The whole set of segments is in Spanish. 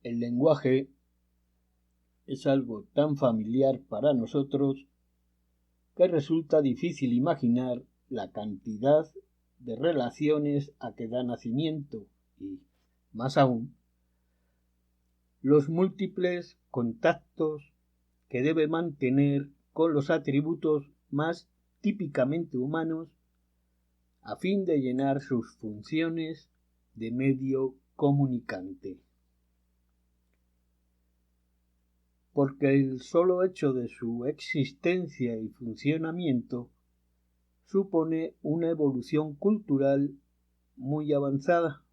El lenguaje es algo tan familiar para nosotros que resulta difícil imaginar la cantidad de relaciones a que da nacimiento y, más aún, los múltiples contactos que debe mantener con los atributos más típicamente humanos a fin de llenar sus funciones de medio comunicante. Porque el solo hecho de su existencia y funcionamiento supone una evolución cultural muy avanzada,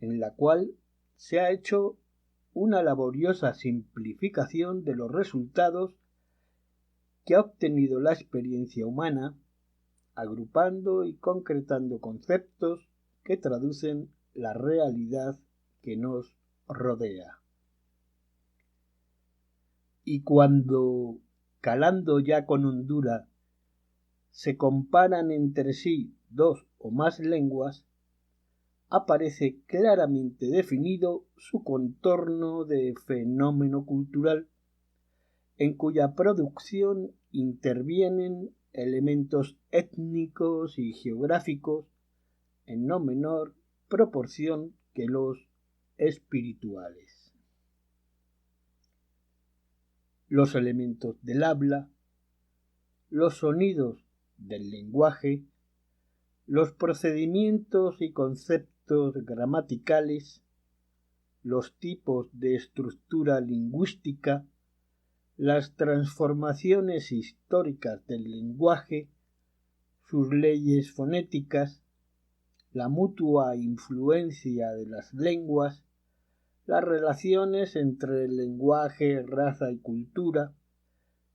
en la cual se ha hecho una laboriosa simplificación de los resultados que ha obtenido la experiencia humana, agrupando y concretando conceptos que traducen la realidad que nos rodea. Y cuando, calando ya con hondura, se comparan entre sí dos o más lenguas, aparece claramente definido su contorno de fenómeno cultural, en cuya producción intervienen elementos étnicos y geográficos en no menor proporción que los espirituales. Los elementos del habla, los sonidos del lenguaje, los procedimientos y conceptos gramaticales, los tipos de estructura lingüística, las transformaciones históricas del lenguaje, sus leyes fonéticas, la mutua influencia de las lenguas, las relaciones entre el lenguaje, raza y cultura,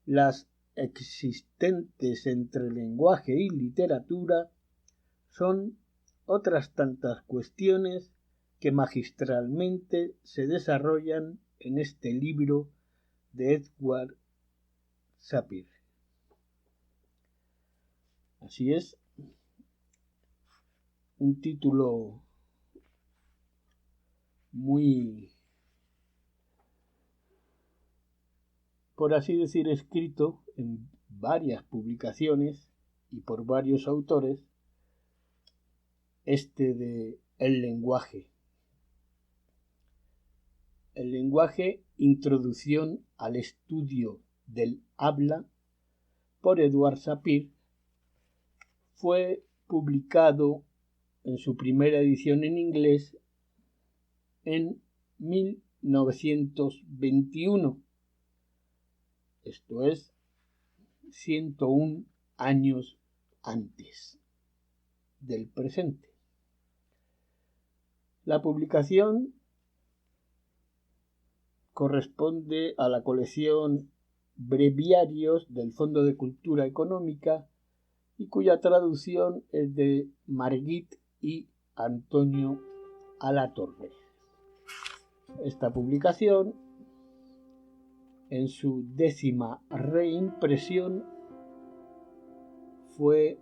las existentes entre lenguaje y literatura, son otras tantas cuestiones que magistralmente se desarrollan en este libro de Edward Sapir. Así es, un título muy, por así decir, escrito en varias publicaciones y por varios autores, de El lenguaje. El lenguaje, introducción al estudio del habla, por Edward Sapir, fue publicado en su primera edición en inglés en 1921. Esto es 101 años antes del presente. La publicación corresponde a la colección Breviarios del Fondo de Cultura Económica y cuya traducción es de Margit y Antonio Alatorre. Esta publicación, en su 10ª reimpresión, fue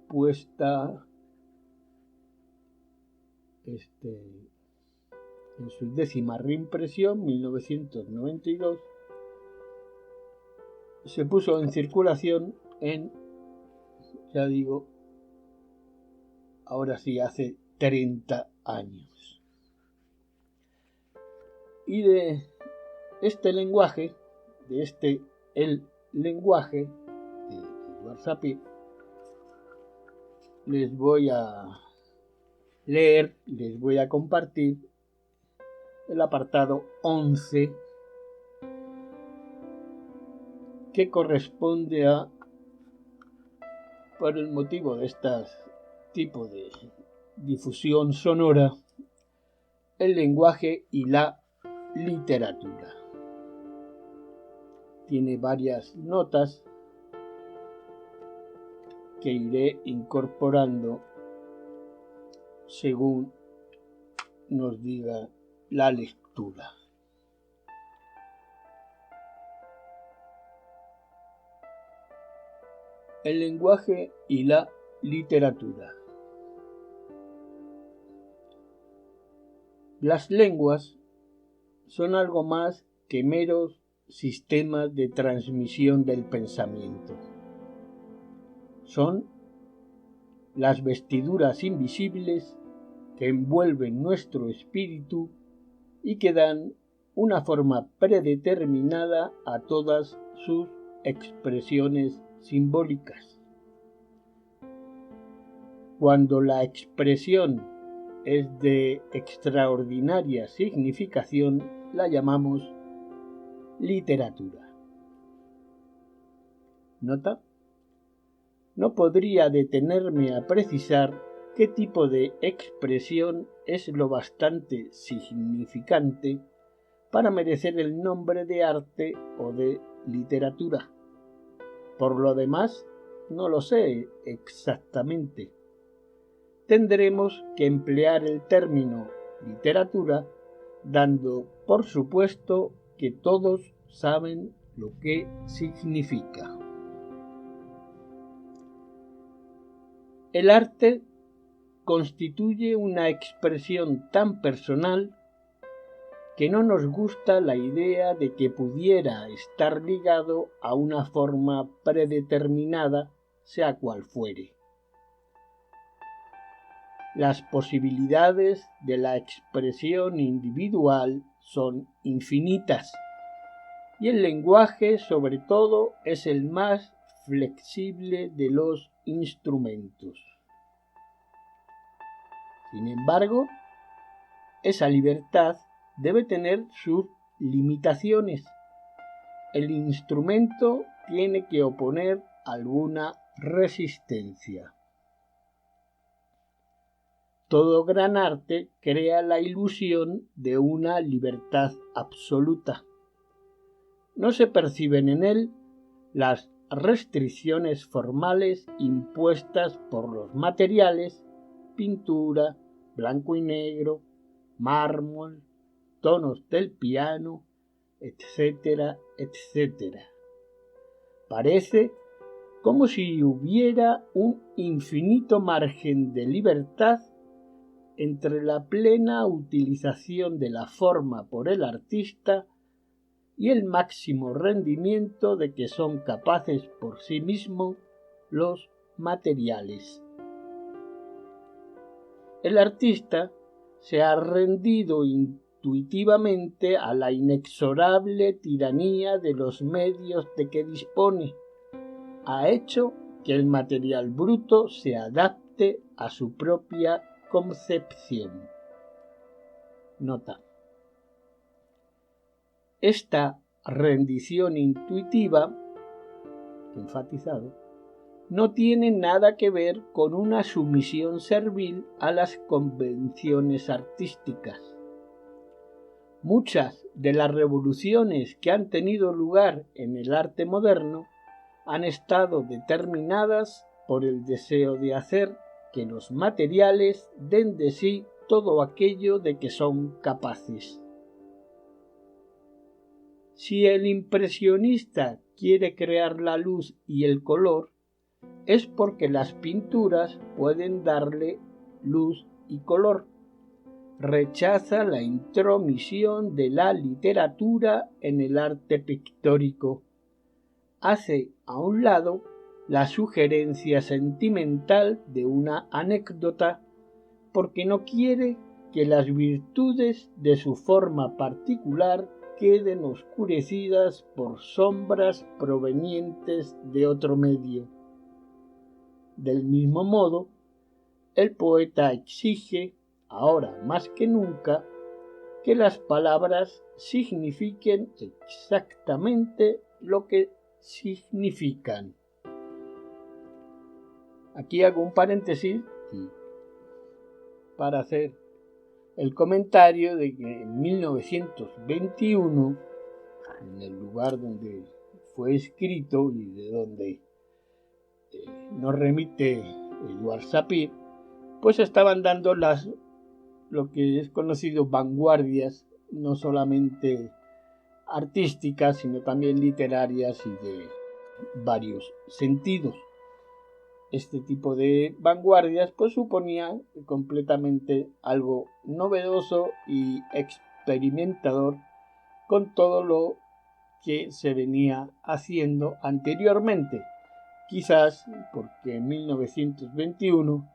puesta en su 10ª reimpresión, 1992, se puso en circulación en, ya digo, ahora sí, hace 30 años. Y de este lenguaje, el lenguaje de Edward Sapir, les voy a leer, les voy a compartir el apartado 11, que corresponde a, por el motivo de este tipo de difusión sonora, el lenguaje y la literatura. Tiene varias notas que iré incorporando según nos diga la lectura. El lenguaje y la literatura. Las lenguas son algo más que meros sistemas de transmisión del pensamiento. Son las vestiduras invisibles que envuelven nuestro espíritu y que dan una forma predeterminada a todas sus expresiones simbólicas. Cuando la expresión es de extraordinaria significación, la llamamos literatura. ¿Nota? No podría detenerme a precisar qué tipo de expresión es lo bastante significante para merecer el nombre de arte o de literatura. Por lo demás, no lo sé exactamente. Tendremos que emplear el término literatura, dando por supuesto que todos saben lo que significa. El arte constituye una expresión tan personal que no nos gusta la idea de que pudiera estar ligado a una forma predeterminada, sea cual fuere. Las posibilidades de la expresión individual son infinitas y el lenguaje, sobre todo, es el más flexible de los instrumentos. Sin embargo, esa libertad debe tener sus limitaciones. El instrumento tiene que oponer alguna resistencia. Todo gran arte crea la ilusión de una libertad absoluta. No se perciben en él las restricciones formales impuestas por los materiales, pintura, blanco y negro, mármol, tonos del piano, etcétera, etcétera. Parece como si hubiera un infinito margen de libertad entre la plena utilización de la forma por el artista y el máximo rendimiento de que son capaces por sí mismos los materiales. El artista se ha rendido intuitivamente a la inexorable tiranía de los medios de que dispone. Ha hecho que el material bruto se adapte a su propia concepción. Nota. Esta rendición intuitiva, enfatizado, no tiene nada que ver con una sumisión servil a las convenciones artísticas. Muchas de las revoluciones que han tenido lugar en el arte moderno han estado determinadas por el deseo de hacer que los materiales den de sí todo aquello de que son capaces. Si el impresionista quiere crear la luz y el color, es porque las pinturas pueden darle luz y color. Rechaza la intromisión de la literatura en el arte pictórico. Hace a un lado la sugerencia sentimental de una anécdota porque no quiere que las virtudes de su forma particular queden oscurecidas por sombras provenientes de otro medio. Del mismo modo, el poeta exige, ahora más que nunca, que las palabras signifiquen exactamente lo que significan. Aquí hago un paréntesis para hacer el comentario de que en 1921, en el lugar donde fue escrito y de donde nos remite Édouard Sapir, pues estaban dando lo que es conocido vanguardias, no solamente artísticas, sino también literarias y de varios sentidos. Este tipo de vanguardias pues suponía completamente algo novedoso y experimentador con todo lo que se venía haciendo anteriormente. Quizás porque en 1921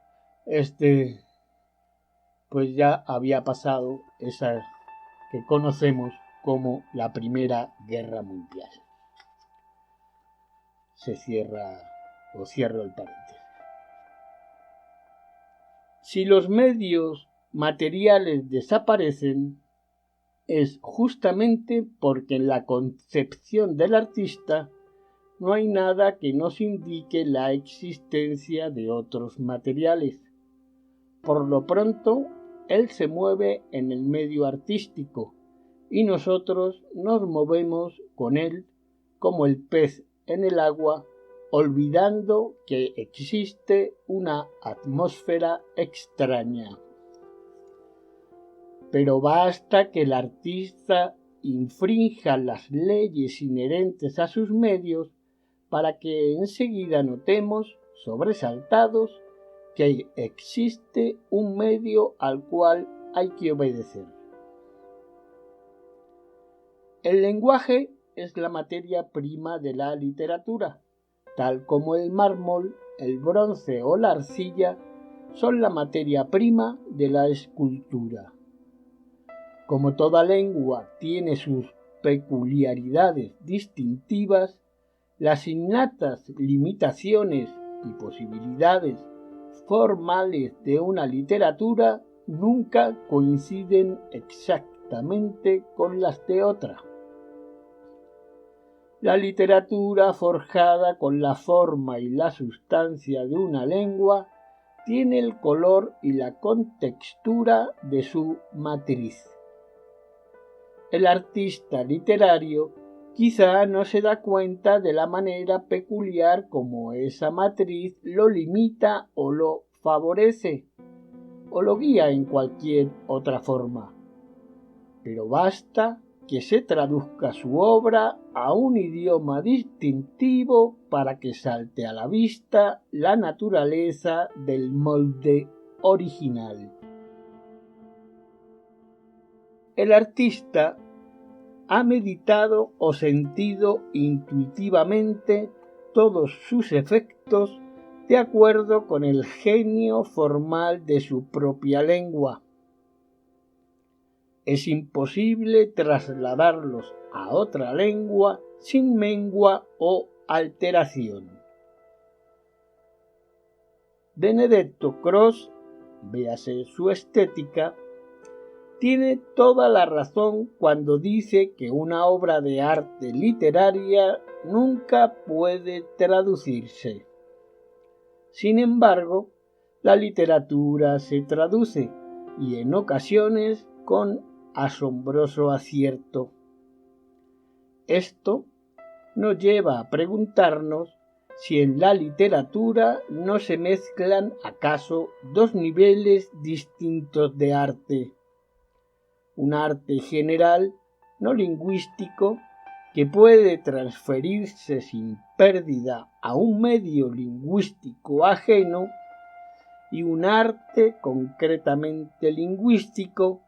pues ya había pasado esa que conocemos como la Primera Guerra Mundial. Cierro el paréntesis. Si los medios materiales desaparecen, es justamente porque en la concepción del artista no hay nada que nos indique la existencia de otros materiales. Por lo pronto, él se mueve en el medio artístico y nosotros nos movemos con él como el pez en el agua, olvidando que existe una atmósfera extraña. Pero basta que el artista infrinja las leyes inherentes a sus medios para que enseguida notemos, sobresaltados, que existe un medio al cual hay que obedecer. El lenguaje es la materia prima de la literatura, tal como el mármol, el bronce o la arcilla son la materia prima de la escultura. Como toda lengua tiene sus peculiaridades distintivas, las innatas limitaciones y posibilidades formales de una literatura nunca coinciden exactamente con las de otra. La literatura forjada con la forma y la sustancia de una lengua tiene el color y la contextura de su matriz. El artista literario quizá no se da cuenta de la manera peculiar como esa matriz lo limita o lo favorece, o lo guía en cualquier otra forma. Pero basta que se traduzca su obra a un idioma distintivo para que salte a la vista la naturaleza del molde original. El artista ha meditado o sentido intuitivamente todos sus efectos de acuerdo con el genio formal de su propia lengua. Es imposible trasladarlos a otra lengua sin mengua o alteración. Benedetto Croce, véase su Estética, tiene toda la razón cuando dice que una obra de arte literaria nunca puede traducirse. Sin embargo, la literatura se traduce, y en ocasiones con asombroso acierto. Esto nos lleva a preguntarnos si en la literatura no se mezclan acaso dos niveles distintos de arte. Un arte general, no lingüístico, que puede transferirse sin pérdida a un medio lingüístico ajeno, y un arte concretamente lingüístico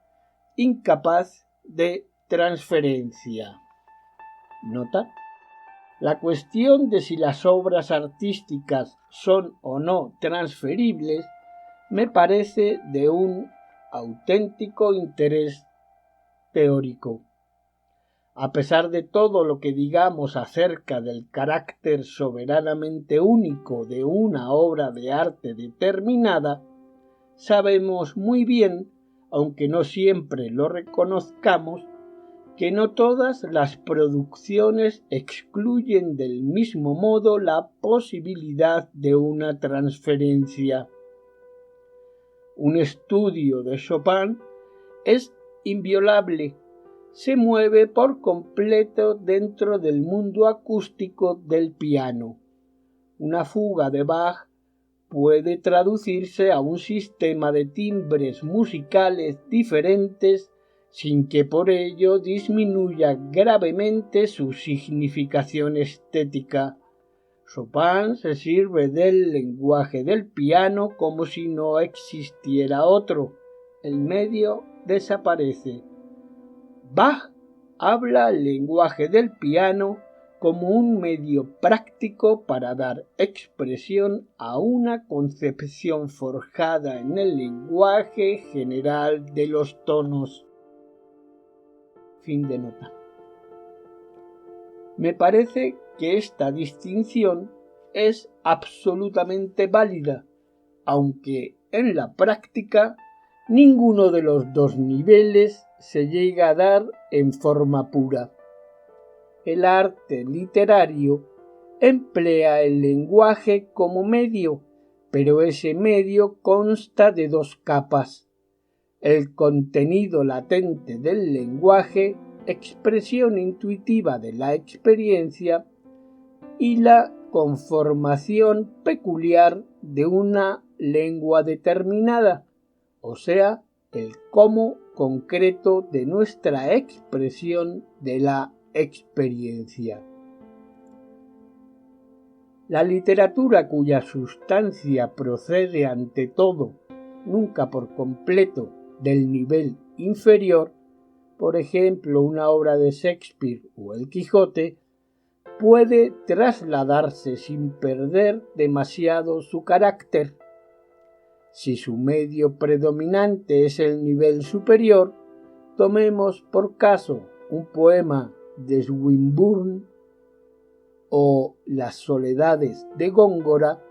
incapaz de transferencia. ¿Nota? La cuestión de si las obras artísticas son o no transferibles me parece de un auténtico interés teórico. A pesar de todo lo que digamos acerca del carácter soberanamente único de una obra de arte determinada, sabemos muy bien, aunque no siempre lo reconozcamos, que no todas las producciones excluyen del mismo modo la posibilidad de una transferencia. Un estudio de Chopin es inviolable, se mueve por completo dentro del mundo acústico del piano. Una fuga de Bach puede traducirse a un sistema de timbres musicales diferentes sin que por ello disminuya gravemente su significación estética. Chopin se sirve del lenguaje del piano como si no existiera otro. El medio desaparece. Bach habla el lenguaje del piano como un medio práctico para dar expresión a una concepción forjada en el lenguaje general de los tonos. Fin de nota. Me parece que esta distinción es absolutamente válida, aunque en la práctica ninguno de los dos niveles se llega a dar en forma pura. El arte literario emplea el lenguaje como medio, pero ese medio consta de dos capas: el contenido latente del lenguaje, expresión intuitiva de la experiencia, y la conformación peculiar de una lengua determinada, o sea, el cómo concreto de nuestra expresión de la experiencia. La literatura cuya sustancia procede ante todo, nunca por completo, del nivel inferior, por ejemplo una obra de Shakespeare o El Quijote, puede trasladarse sin perder demasiado su carácter. Si su medio predominante es el nivel superior, tomemos por caso un poema de Swinburne o Las soledades de Góngora,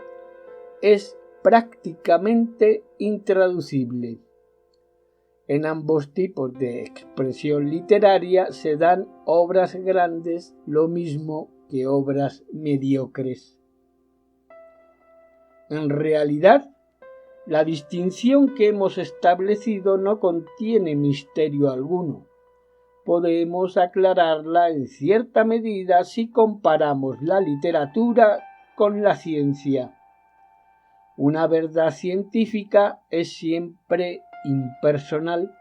es prácticamente intraducible. En ambos tipos de expresión literaria se dan obras grandes lo mismo que obras mediocres. En realidad, la distinción que hemos establecido no contiene misterio alguno. Podemos aclararla en cierta medida si comparamos la literatura con la ciencia. Una verdad científica es siempre impersonal.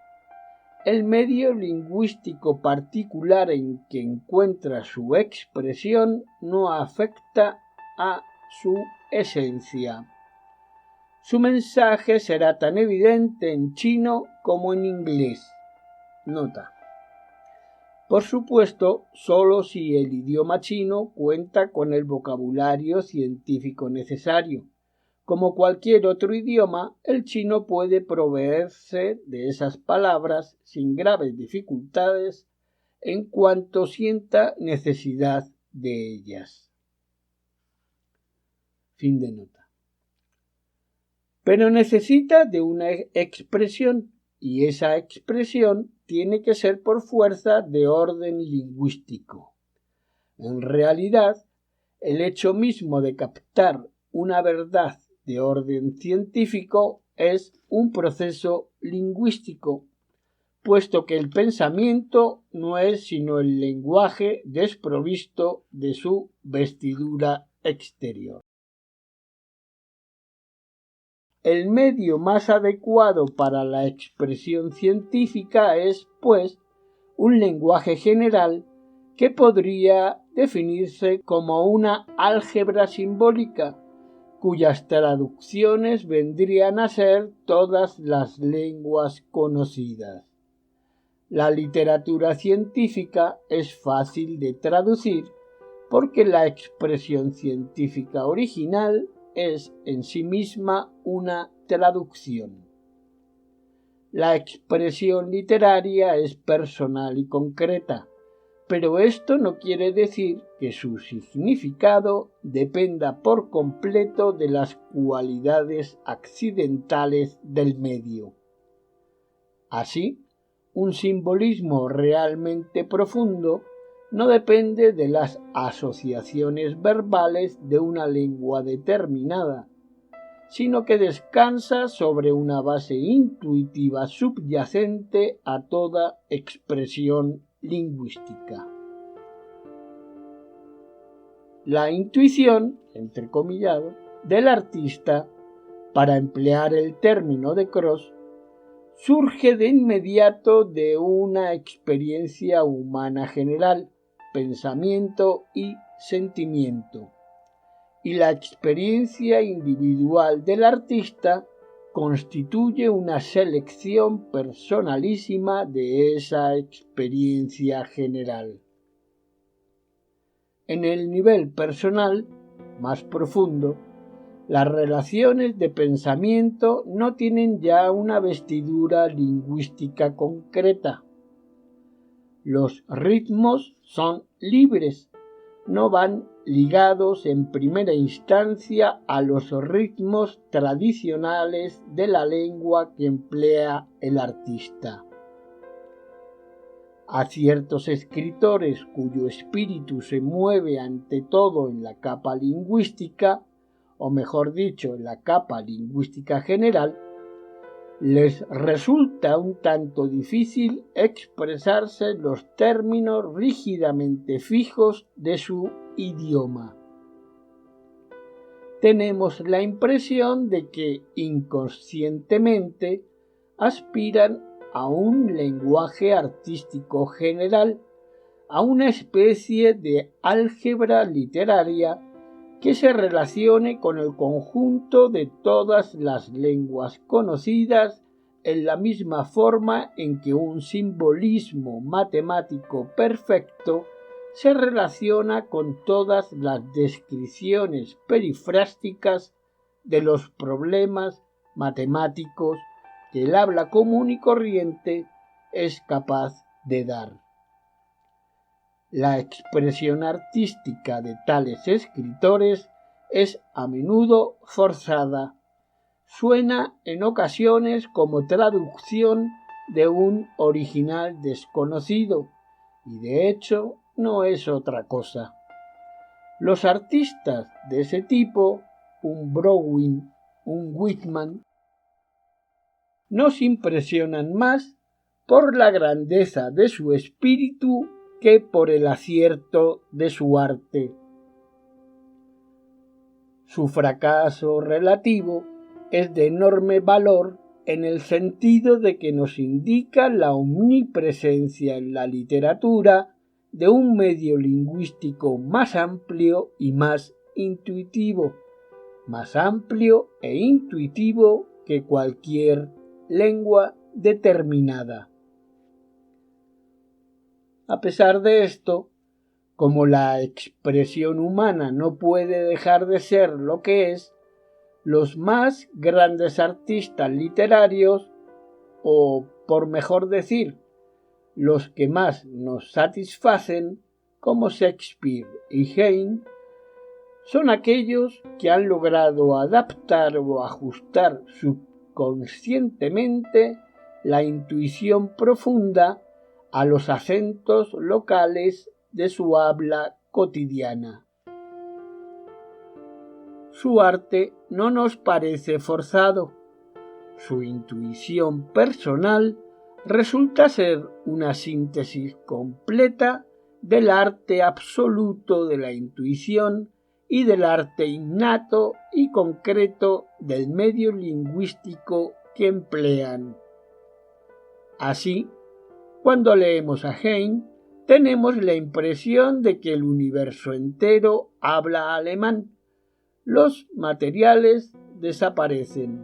El medio lingüístico particular en que encuentra su expresión no afecta a su esencia. Su mensaje será tan evidente en chino como en inglés. Nota. Por supuesto, solo si el idioma chino cuenta con el vocabulario científico necesario. Como cualquier otro idioma, el chino puede proveerse de esas palabras sin graves dificultades en cuanto sienta necesidad de ellas. Fin de nota. Pero necesita de una expresión, y esa expresión tiene que ser por fuerza de orden lingüístico. En realidad, el hecho mismo de captar una verdad de orden científico es un proceso lingüístico, puesto que el pensamiento no es sino el lenguaje desprovisto de su vestidura exterior. El medio más adecuado para la expresión científica es, pues, un lenguaje general que podría definirse como una álgebra simbólica, cuyas traducciones vendrían a ser todas las lenguas conocidas. La literatura científica es fácil de traducir porque la expresión científica original es en sí misma una traducción. La expresión literaria es personal y concreta, pero esto no quiere decir que su significado dependa por completo de las cualidades accidentales del medio. Así, un simbolismo realmente profundo no depende de las asociaciones verbales de una lengua determinada, sino que descansa sobre una base intuitiva subyacente a toda expresión lingüística. La intuición, entrecomillado, del artista, para emplear el término de Cross, surge de inmediato de una experiencia humana general, pensamiento y sentimiento, y la experiencia individual del artista constituye una selección personalísima de esa experiencia general. En el nivel personal, más profundo, las relaciones de pensamiento no tienen ya una vestidura lingüística concreta. Los ritmos son libres, no van ligados en primera instancia a los ritmos tradicionales de la lengua que emplea el artista. A ciertos escritores cuyo espíritu se mueve ante todo en la capa lingüística, o mejor dicho, en la capa lingüística general, les resulta un tanto difícil expresarse en los términos rígidamente fijos de su idioma. Tenemos la impresión de que inconscientemente aspiran a un lenguaje artístico general, a una especie de álgebra literaria que se relacione con el conjunto de todas las lenguas conocidas en la misma forma en que un simbolismo matemático perfecto se relaciona con todas las descripciones perifrásticas de los problemas matemáticos que el habla común y corriente es capaz de dar. La expresión artística de tales escritores es a menudo forzada. Suena en ocasiones como traducción de un original desconocido, y de hecho no es otra cosa. Los artistas de ese tipo, un Browning, un Whitman, nos impresionan más por la grandeza de su espíritu que por el acierto de su arte. Su fracaso relativo es de enorme valor en el sentido de que nos indica la omnipresencia en la literatura de un medio lingüístico más amplio y más intuitivo, más amplio e intuitivo que cualquier lengua determinada. A pesar de esto, como la expresión humana no puede dejar de ser lo que es, los más grandes artistas literarios, o por mejor decir, los que más nos satisfacen, como Shakespeare y Heine, son aquellos que han logrado adaptar o ajustar subconscientemente la intuición profunda a los acentos locales de su habla cotidiana. Su arte no nos parece forzado. Su intuición personal resulta ser una síntesis completa del arte absoluto de la intuición y del arte innato y concreto del medio lingüístico que emplean. Así, cuando leemos a Heine, tenemos la impresión de que el universo entero habla alemán. Los materiales desaparecen.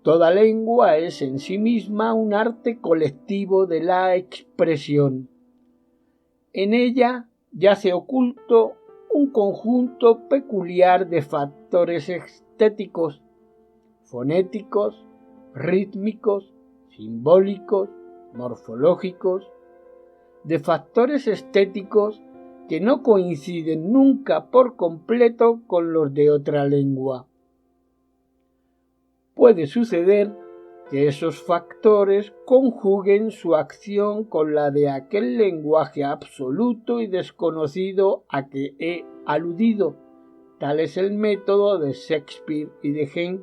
Toda lengua es en sí misma un arte colectivo de la expresión. En ella yace oculto un conjunto peculiar de factores estéticos, fonéticos, rítmicos, simbólicos, morfológicos, de factores estéticos que no coinciden nunca por completo con los de otra lengua. Puede suceder que esos factores conjuguen su acción con la de aquel lenguaje absoluto y desconocido a que he aludido, tal es el método de Shakespeare y de Heine,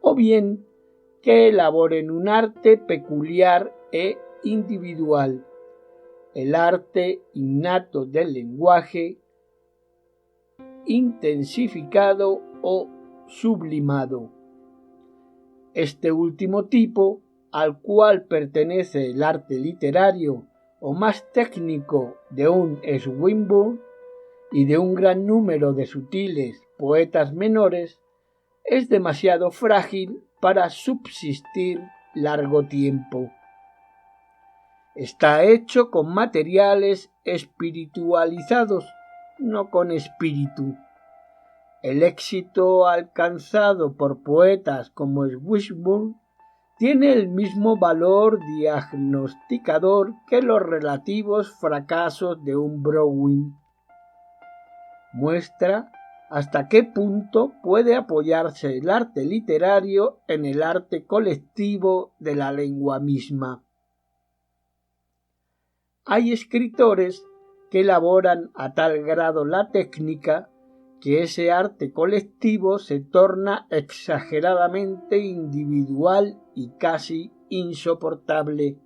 o bien que elaboren un arte peculiar e individual, el arte innato del lenguaje, intensificado o sublimado. Este último tipo, al cual pertenece el arte literario o más técnico de un Swinburne y de un gran número de sutiles poetas menores es demasiado frágil para subsistir largo tiempo. Está hecho con materiales espiritualizados, no con espíritu. El éxito alcanzado por poetas como Swinburne tiene el mismo valor diagnosticador que los relativos fracasos de un Browning. Muestra hasta qué punto puede apoyarse el arte literario en el arte colectivo de la lengua misma. Hay escritores que elaboran a tal grado la técnica que ese arte colectivo se torna exageradamente individual y casi insoportable.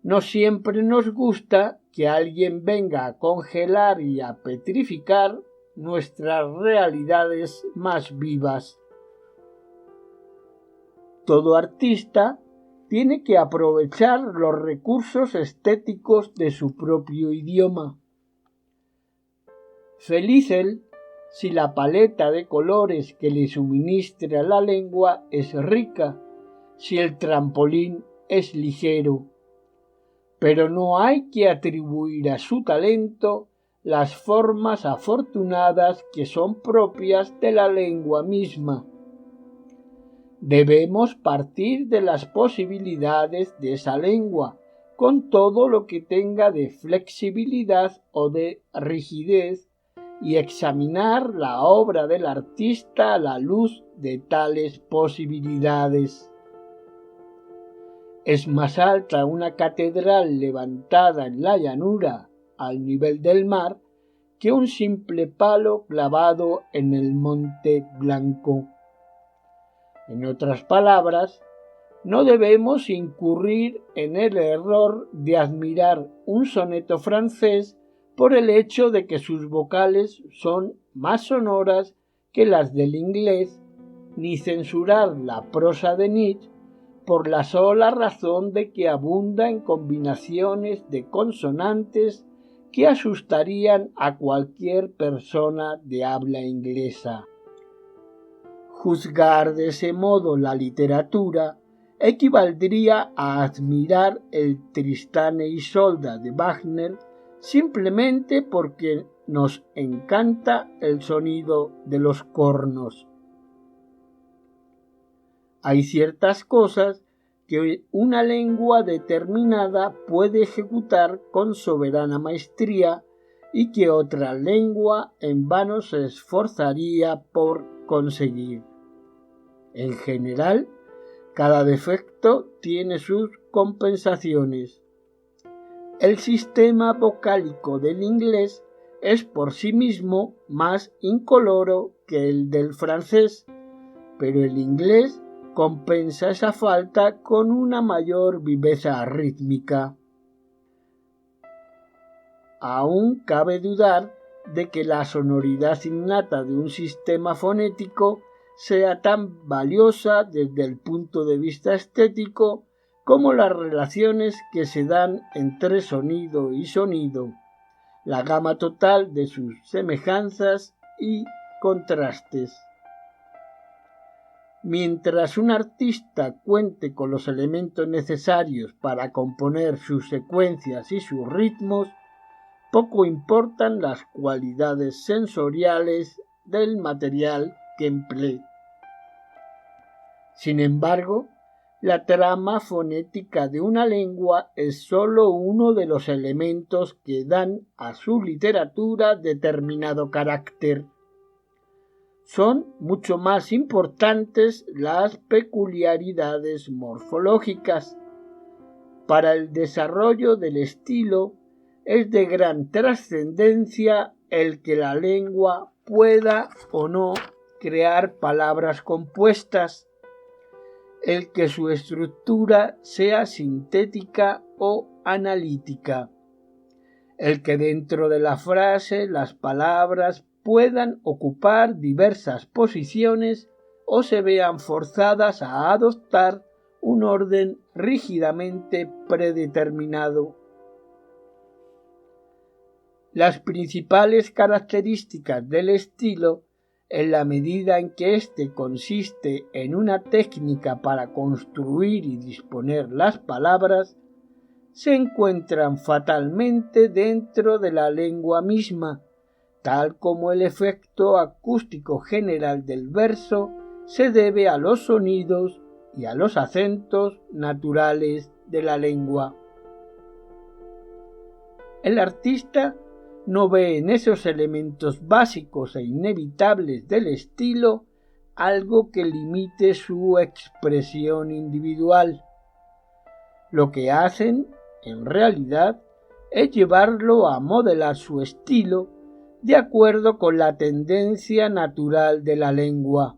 No siempre nos gusta que alguien venga a congelar y a petrificar nuestras realidades más vivas. Todo artista tiene que aprovechar los recursos estéticos de su propio idioma. Feliz él si la paleta de colores que le suministra la lengua es rica, si el trampolín es ligero. Pero no hay que atribuir a su talento las formas afortunadas que son propias de la lengua misma. Debemos partir de las posibilidades de esa lengua, con todo lo que tenga de flexibilidad o de rigidez, y examinar la obra del artista a la luz de tales posibilidades. Es más alta una catedral levantada en la llanura al nivel del mar que un simple palo clavado en el Monte Blanco. En otras palabras, no debemos incurrir en el error de admirar un soneto francés por el hecho de que sus vocales son más sonoras que las del inglés, ni censurar la prosa de Nietzsche por la sola razón de que abunda en combinaciones de consonantes que asustarían a cualquier persona de habla inglesa. Juzgar de ese modo la literatura equivaldría a admirar el Tristán e Isolda de Wagner simplemente porque nos encanta el sonido de los cornos. Hay ciertas cosas que una lengua determinada puede ejecutar con soberana maestría y que otra lengua en vano se esforzaría por conseguir. En general, cada defecto tiene sus compensaciones. El sistema vocálico del inglés es por sí mismo más incoloro que el del francés, pero el inglés compensa esa falta con una mayor viveza rítmica. Aún cabe dudar de que la sonoridad innata de un sistema fonético sea tan valiosa desde el punto de vista estético como las relaciones que se dan entre sonido y sonido, la gama total de sus semejanzas y contrastes. Mientras un artista cuente con los elementos necesarios para componer sus secuencias y sus ritmos, poco importan las cualidades sensoriales del material que emplee. Sin embargo, la trama fonética de una lengua es sólo uno de los elementos que dan a su literatura determinado carácter. Son mucho más importantes las peculiaridades morfológicas. Para el desarrollo del estilo es de gran trascendencia el que la lengua pueda o no crear palabras compuestas, el que su estructura sea sintética o analítica, el que dentro de la frase las palabras puedan ocupar diversas posiciones o se vean forzadas a adoptar un orden rígidamente predeterminado. Las principales características del estilo, en la medida en que éste consiste en una técnica para construir y disponer las palabras, se encuentran fatalmente dentro de la lengua misma, tal como el efecto acústico general del verso se debe a los sonidos y a los acentos naturales de la lengua. El artista no ve en esos elementos básicos e inevitables del estilo algo que limite su expresión individual. Lo que hacen, en realidad, es llevarlo a modelar su estilo de acuerdo con la tendencia natural de la lengua.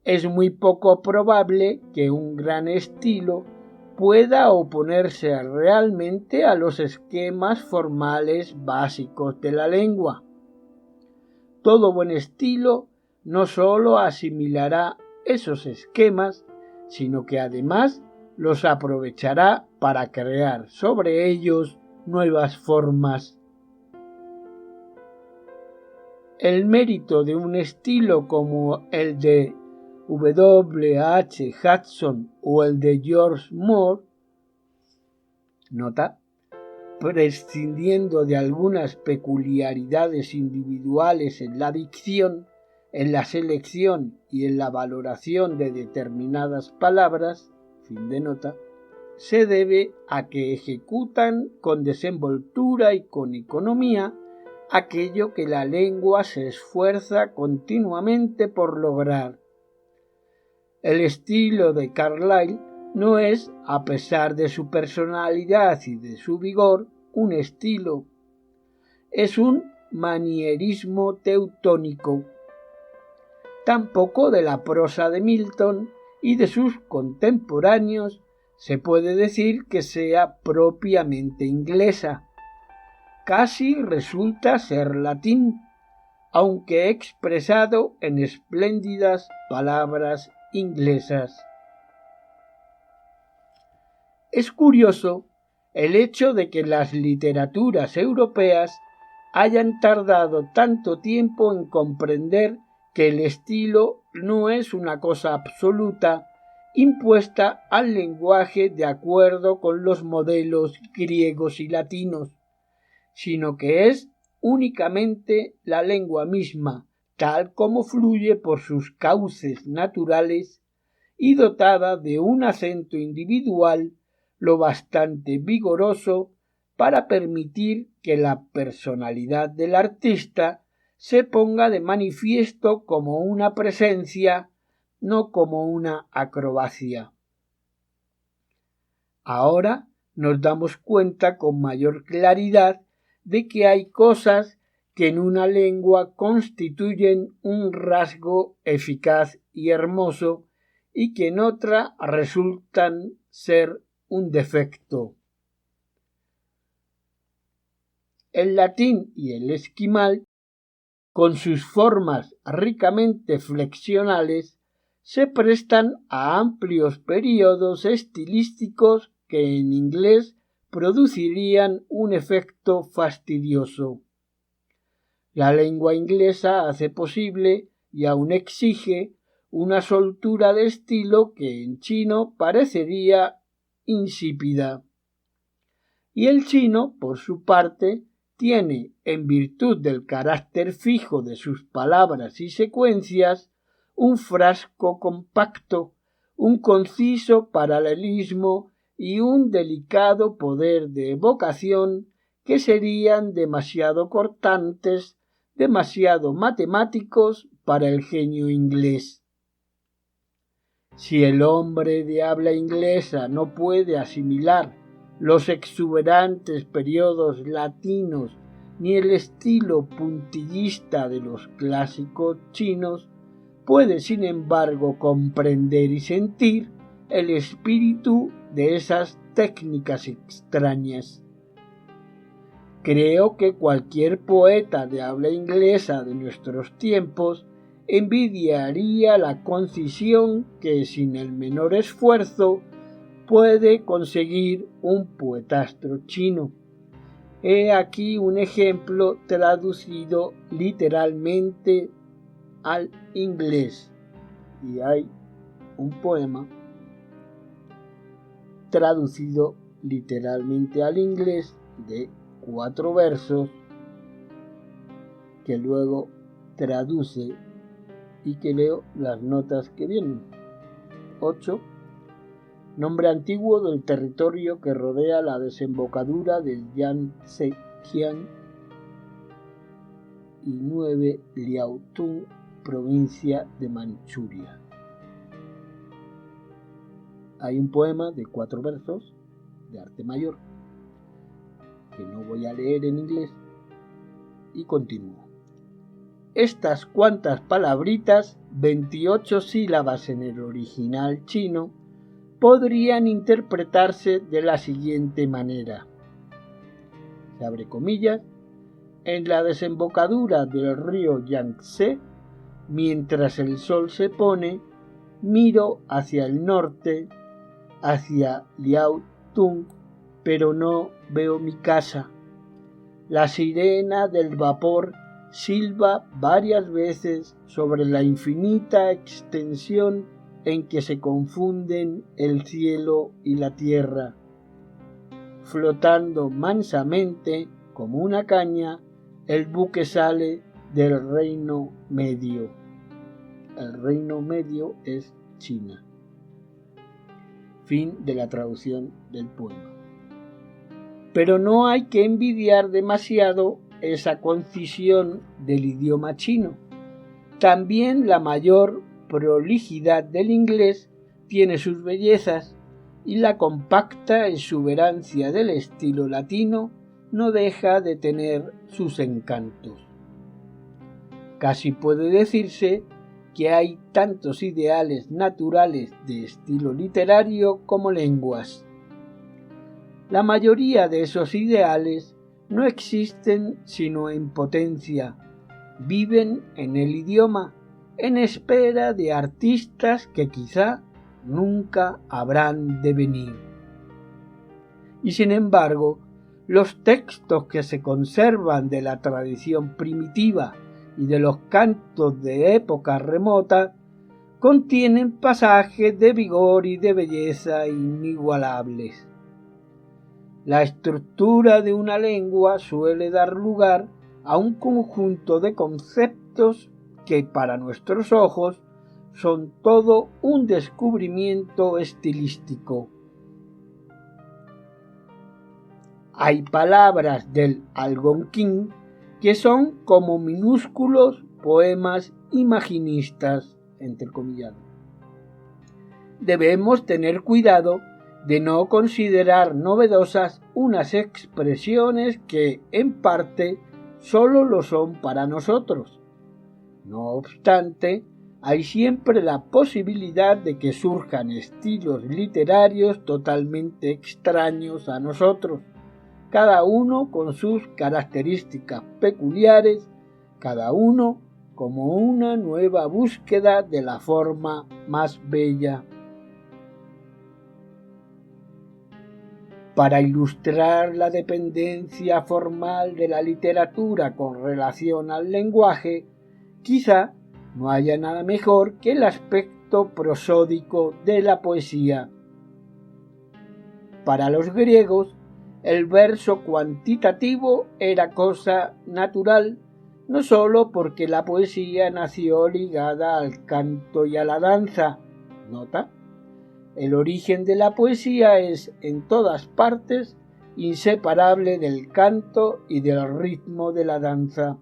Es muy poco probable que un gran estilo pueda oponerse realmente a los esquemas formales básicos de la lengua. Todo buen estilo no sólo asimilará esos esquemas, sino que además los aprovechará para crear sobre ellos nuevas formas. El mérito de un estilo como el de W.H. Hudson o el de George Moore, nota, prescindiendo de algunas peculiaridades individuales en la dicción, en la selección y en la valoración de determinadas palabras, fin de nota, se debe a que ejecutan con desenvoltura y con economía aquello que la lengua se esfuerza continuamente por lograr. El estilo de Carlyle no es, a pesar de su personalidad y de su vigor, un estilo. Es un manierismo teutónico. Tampoco de la prosa de Milton y de sus contemporáneos se puede decir que sea propiamente inglesa. Casi resulta ser latín, aunque expresado en espléndidas palabras inglesas. Es curioso el hecho de que las literaturas europeas hayan tardado tanto tiempo en comprender que el estilo no es una cosa absoluta impuesta al lenguaje de acuerdo con los modelos griegos y latinos, sino que es únicamente la lengua misma, tal como fluye por sus cauces naturales y dotada de un acento individual lo bastante vigoroso para permitir que la personalidad del artista se ponga de manifiesto como una presencia, no como una acrobacia. Ahora nos damos cuenta con mayor claridad de que hay cosas que en una lengua constituyen un rasgo eficaz y hermoso y que en otra resultan ser un defecto. El latín y el esquimal, con sus formas ricamente flexionales, se prestan a amplios períodos estilísticos que en inglés producirían un efecto fastidioso. La lengua inglesa hace posible y aún exige una soltura de estilo que en chino parecería insípida. Y el chino, por su parte, tiene, en virtud del carácter fijo de sus palabras y secuencias, un frasco compacto, un conciso paralelismo y un delicado poder de evocación que serían demasiado cortantes, demasiado matemáticos para el genio inglés. Si el hombre de habla inglesa no puede asimilar los exuberantes periodos latinos ni el estilo puntillista de los clásicos chinos, puede sin embargo comprender y sentir el espíritu de esas técnicas extrañas. Creo que cualquier poeta de habla inglesa de nuestros tiempos envidiaría la concisión que sin el menor esfuerzo puede conseguir un poetastro chino, He aquí un ejemplo traducido literalmente al inglés. Y hay un poema traducido literalmente al inglés de 4 versos que luego traduce y que leo las notas que vienen. 8. Nombre antiguo del territorio que rodea la desembocadura del Yangtze-Kiang. Y 9. Liaotung, provincia de Manchuria. Hay un poema de 4 versos de arte mayor que no voy a leer en inglés y continúo. Estas cuantas palabritas, 28 sílabas en el original chino, podrían interpretarse de la siguiente manera. Se abre comillas. En la desembocadura del río Yangtze, mientras el sol se pone, miro hacia el norte, hacia Liaotung, pero no veo mi casa. La sirena del vapor silba varias veces sobre la infinita extensión en que se confunden el cielo y la tierra. Flotando mansamente como una caña, el buque sale del Reino Medio. El Reino Medio es China. Fin de la traducción del poema. Pero no hay que envidiar demasiado esa concisión del idioma chino. También la mayor prolijidad del inglés tiene sus bellezas, y la compacta exuberancia del estilo latino no deja de tener sus encantos. Casi puede decirse que hay tantos ideales naturales de estilo literario como lenguas. La mayoría de esos ideales no existen sino en potencia, viven en el idioma, en espera de artistas que quizá nunca habrán de venir. Y sin embargo, los textos que se conservan de la tradición primitiva y de los cantos de época remota contienen pasajes de vigor y de belleza inigualables. La estructura de una lengua suele dar lugar a un conjunto de conceptos que para nuestros ojos son todo un descubrimiento estilístico. Hay palabras del Algonquín que son como minúsculos poemas imaginistas, entrecomillados. Debemos tener cuidado de no considerar novedosas unas expresiones que, en parte, solo lo son para nosotros. No obstante, hay siempre la posibilidad de que surjan estilos literarios totalmente extraños a nosotros, cada uno con sus características peculiares, cada uno como una nueva búsqueda de la forma más bella. Para ilustrar la dependencia formal de la literatura con relación al lenguaje, quizá no haya nada mejor que el aspecto prosódico de la poesía. Para los griegos, el verso cuantitativo era cosa natural, no sólo porque la poesía nació ligada al canto y a la danza. ¿Nota? El origen de la poesía es, en todas partes, inseparable del canto y del ritmo de la danza.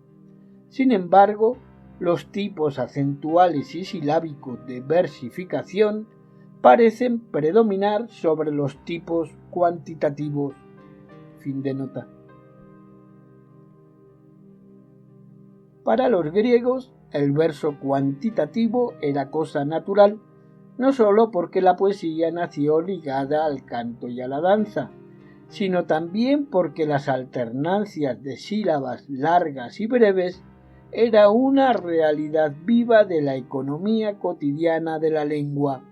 Sin embargo, los tipos acentuales y silábicos de versificación parecen predominar sobre los tipos cuantitativos. Fin de nota. Para los griegos, el verso cuantitativo era cosa natural, no sólo porque la poesía nació ligada al canto y a la danza, sino también porque las alternancias de sílabas largas y breves era una realidad viva de la economía cotidiana de la lengua.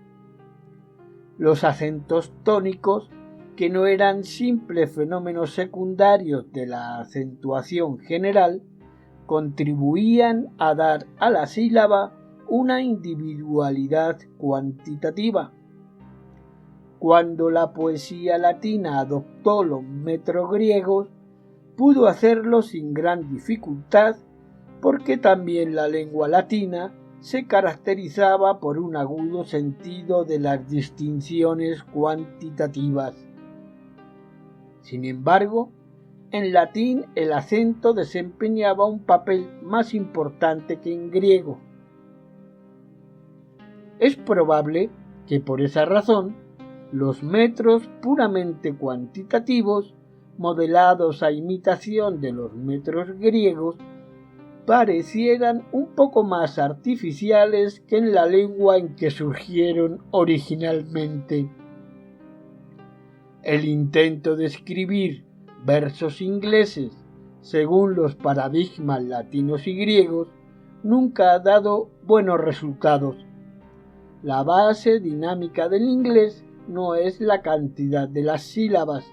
Los acentos tónicos que no eran simples fenómenos secundarios de la acentuación general, contribuían a dar a la sílaba una individualidad cuantitativa. Cuando la poesía latina adoptó los metros griegos, pudo hacerlo sin gran dificultad, porque también la lengua latina se caracterizaba por un agudo sentido de las distinciones cuantitativas. Sin embargo, en latín el acento desempeñaba un papel más importante que en griego. Es probable que por esa razón los metros puramente cuantitativos, modelados a imitación de los metros griegos, parecieran un poco más artificiales que en la lengua en que surgieron originalmente. El intento de escribir versos ingleses según los paradigmas latinos y griegos nunca ha dado buenos resultados. La base dinámica del inglés no es la cantidad de las sílabas,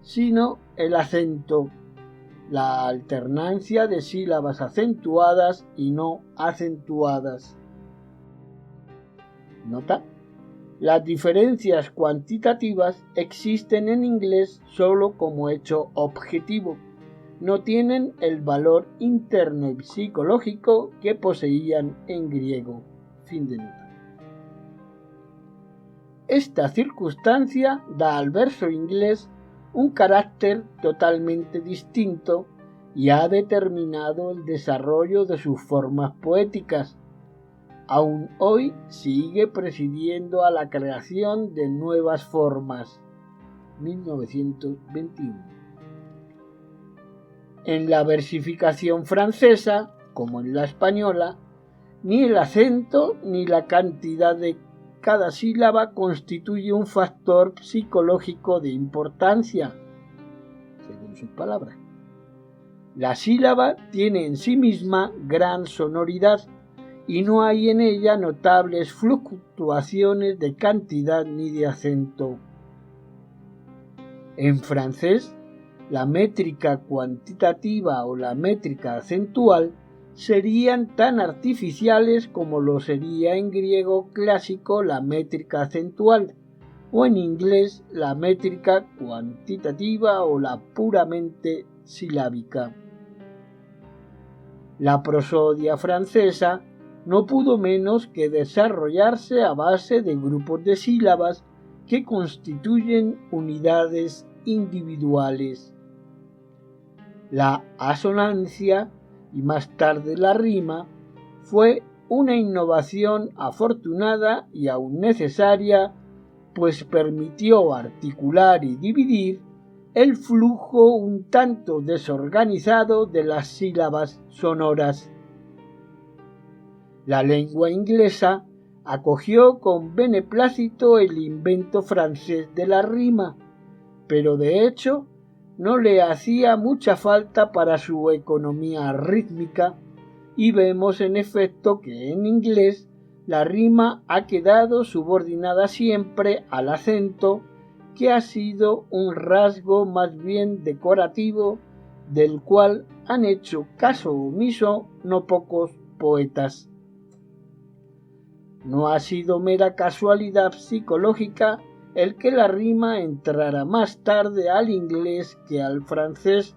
sino el acento, la alternancia de sílabas acentuadas y no acentuadas. Nota: las diferencias cuantitativas existen en inglés solo como hecho objetivo, no tienen el valor interno y psicológico que poseían en griego. Fin de nota. Esta circunstancia da al verso inglés un carácter totalmente distinto y ha determinado el desarrollo de sus formas poéticas. Aún hoy sigue presidiendo a la creación de nuevas formas. 1921. En la versificación francesa, como en la española, ni el acento ni la cantidad de cada sílaba constituye un factor psicológico de importancia, según sus palabras. La sílaba tiene en sí misma gran sonoridad y no hay en ella notables fluctuaciones de cantidad ni de acento. En francés, la métrica cuantitativa o la métrica acentual serían tan artificiales como lo sería en griego clásico la métrica acentual, o en inglés la métrica cuantitativa o la puramente silábica. La prosodia francesa no pudo menos que desarrollarse a base de grupos de sílabas que constituyen unidades individuales. La asonancia y más tarde la rima fue una innovación afortunada y aún necesaria, pues permitió articular y dividir el flujo un tanto desorganizado de las sílabas sonoras. La lengua inglesa acogió con beneplácito el invento francés de la rima, pero de hecho no le hacía mucha falta para su economía rítmica, y vemos en efecto que en inglés la rima ha quedado subordinada siempre al acento, que ha sido un rasgo más bien decorativo, del cual han hecho caso omiso no pocos poetas. No ha sido mera casualidad psicológica el que la rima entrara más tarde al inglés que al francés,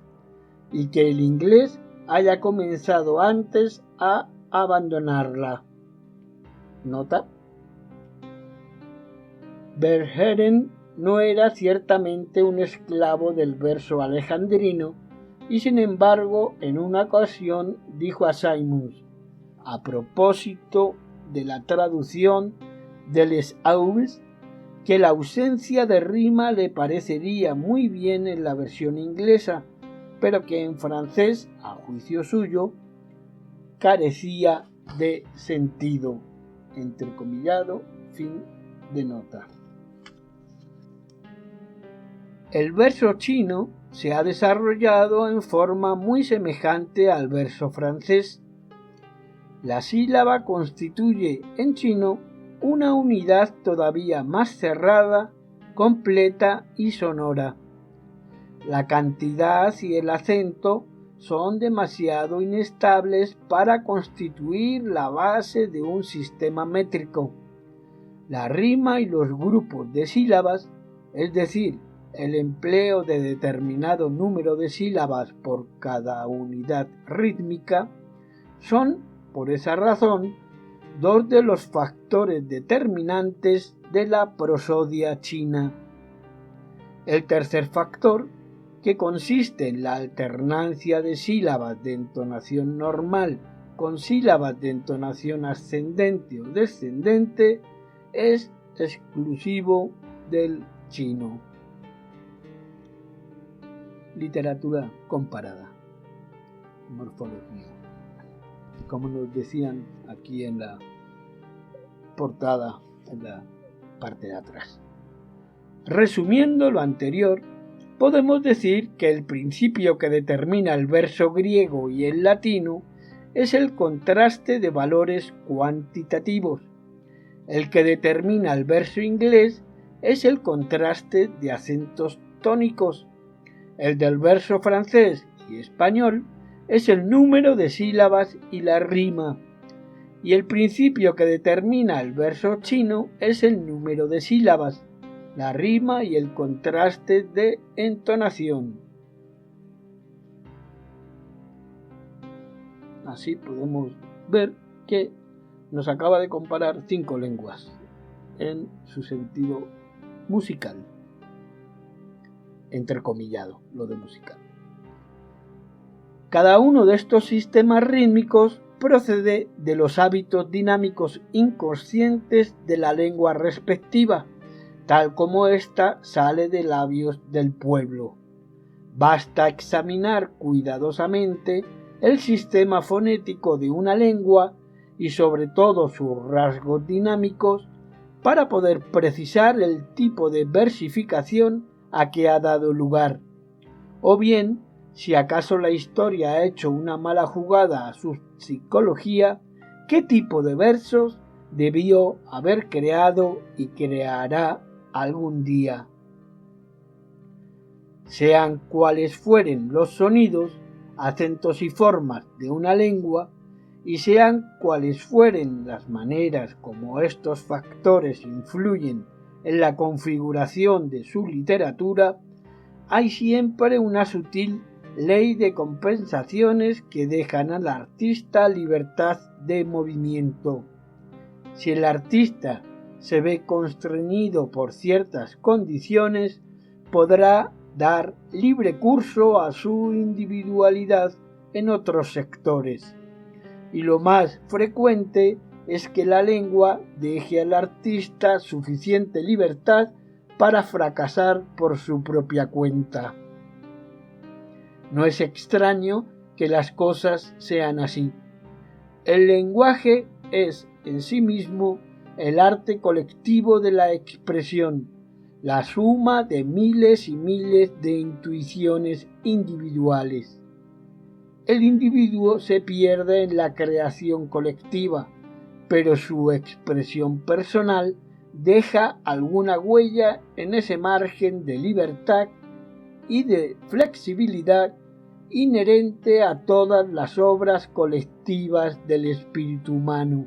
y que el inglés haya comenzado antes a abandonarla. Nota: Verhaeren no era ciertamente un esclavo del verso alejandrino, y sin embargo en una ocasión dijo a Symonds, a propósito de la traducción de Les Aules, que la ausencia de rima le parecería muy bien en la versión inglesa, pero que en francés, a juicio suyo, carecía de sentido. Entrecomillado, fin de nota. El verso chino se ha desarrollado en forma muy semejante al verso francés. La sílaba constituye en chino una unidad todavía más cerrada completa y sonora. La cantidad y el acento son demasiado inestables para constituir la base de un sistema métrico. La rima y los grupos de sílabas, es decir, el empleo de determinado número de sílabas por cada unidad rítmica, son, por esa razón, dos de los factores determinantes de la prosodia china. El tercer factor, que consiste en la alternancia de sílabas de entonación normal con sílabas de entonación ascendente o descendente, es exclusivo del chino. Literatura comparada. Morfología. Como nos decían aquí en la portada, en la parte de atrás. Resumiendo lo anterior, podemos decir que el principio que determina el verso griego y el latino es el contraste de valores cuantitativos. El que determina el verso inglés es el contraste de acentos tónicos. El del verso francés y español es el número de sílabas y la rima. Y el principio que determina el verso chino es el número de sílabas, la rima y el contraste de entonación. Así podemos ver que nos acaba de comparar 5 lenguas en su sentido musical, entrecomillado lo de musical. Cada uno de estos sistemas rítmicos procede de los hábitos dinámicos inconscientes de la lengua respectiva, tal como ésta sale de labios del pueblo. Basta examinar cuidadosamente el sistema fonético de una lengua y sobre todo sus rasgos dinámicos para poder precisar el tipo de versificación a que ha dado lugar, o bien, si acaso la historia ha hecho una mala jugada a su psicología, qué tipo de versos debió haber creado y creará algún día. Sean cuales fueren los sonidos, acentos y formas de una lengua, y sean cuales fueren las maneras como estos factores influyen en la configuración de su literatura, hay siempre una sutil ley de compensaciones que dejan al artista libertad de movimiento. Si el artista se ve constreñido por ciertas condiciones, podrá dar libre curso a su individualidad en otros sectores. Y lo más frecuente es que la lengua deje al artista suficiente libertad para fracasar por su propia cuenta. No es extraño que las cosas sean así. El lenguaje es en sí mismo el arte colectivo de la expresión, la suma de miles y miles de intuiciones individuales. El individuo se pierde en la creación colectiva, pero su expresión personal deja alguna huella en ese margen de libertad y de flexibilidad inherente a todas las obras colectivas del espíritu humano.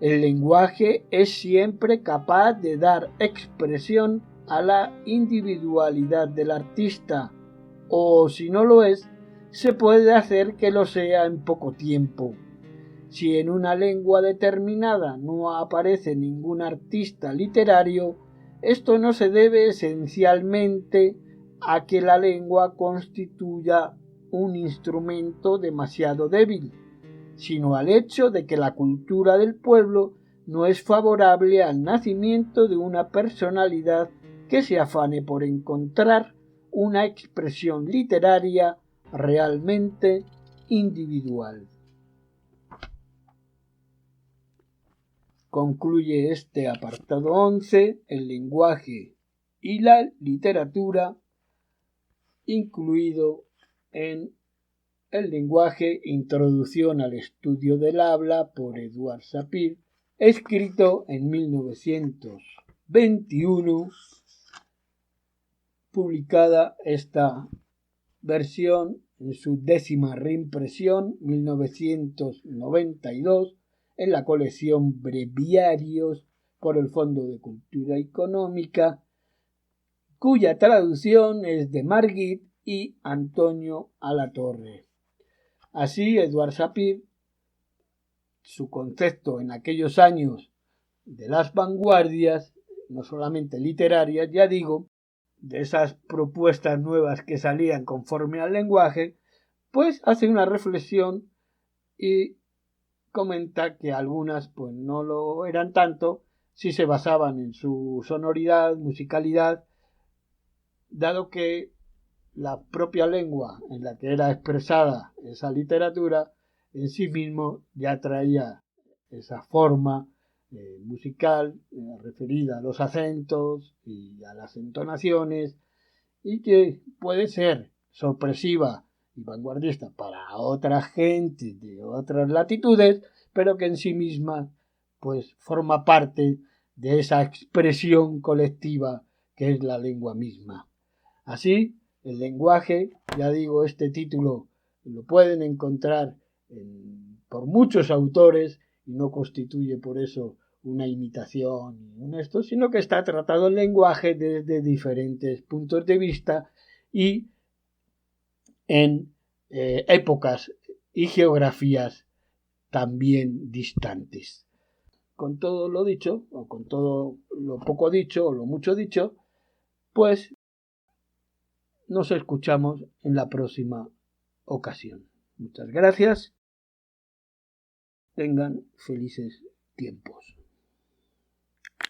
El lenguaje es siempre capaz de dar expresión a la individualidad del artista, o si no lo es, se puede hacer que lo sea en poco tiempo. Si en una lengua determinada no aparece ningún artista literario, esto no se debe esencialmente a que la lengua constituya un instrumento demasiado débil, sino al hecho de que la cultura del pueblo no es favorable al nacimiento de una personalidad que se afane por encontrar una expresión literaria realmente individual. Concluye este apartado 11, el lenguaje y la literatura, incluido en el lenguaje, Introducción al estudio del habla por Eduard Sapir, escrito en 1921 publicada esta versión en su 10ª reimpresión, 1992, en la colección Breviarios por el Fondo de Cultura Económica, cuya traducción es de Margit y Antonio Alatorre. Así, Eduard Sapir, su concepto en aquellos años de las vanguardias, no solamente literarias, ya digo, de esas propuestas nuevas que salían conforme al lenguaje, pues hace una reflexión y comenta que algunas pues no lo eran tanto si se basaban en su sonoridad, musicalidad, dado que la propia lengua en la que era expresada esa literatura en sí mismo ya traía esa forma musical referida a los acentos y a las entonaciones, y que puede ser sorpresiva y vanguardista para otra gente de otras latitudes, pero que en sí misma pues forma parte de esa expresión colectiva que es la lengua misma. Así, el lenguaje, ya digo, este título lo pueden encontrar por muchos autores y no constituye por eso una imitación ni un esto, sino que está tratado el lenguaje desde diferentes puntos de vista y en épocas y geografías también distantes. Con todo lo dicho, o con todo lo poco dicho, o lo mucho dicho, pues nos escuchamos en la próxima ocasión. Muchas gracias. Tengan felices tiempos.